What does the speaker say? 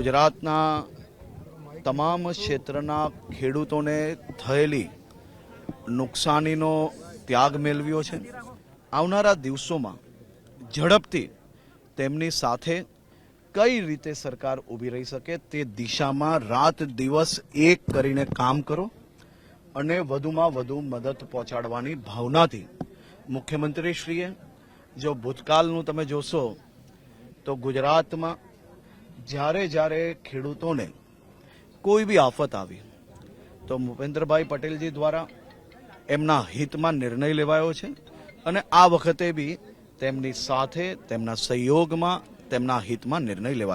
ગુજરાતના તમામ ક્ષેત્રના ખેડૂતોને થયેલી નુકસાનીનો ત્યાગ મેળવ્યો છે। આવનારા દિવસોમાં ઝડપથી તેમની સાથે કઈ રીતે સરકાર ઊભી રહી શકે તે દિશામાં રાત દિવસ એક કરીને કામ કરો અને વધુમાં વધુ મદદ પહોંચાડવાની ભાવનાથી મુખ્યમંત્રીશ્રીએ જો ભૂતકાળનું તમે જોશો તો ગુજરાતમાં જ્યારે જ્યારે ખેડૂતોને કોઈ બી આફત આવી તો ભૂપેન્દ્રભાઈ પટેલજી દ્વારા એમના હિતમાં નિર્ણય લેવાયો છે અને આ વખતે બી તેમની સાથે તેમના સહયોગમાં તેમના હિતમાં નિર્ણય લેવાશે।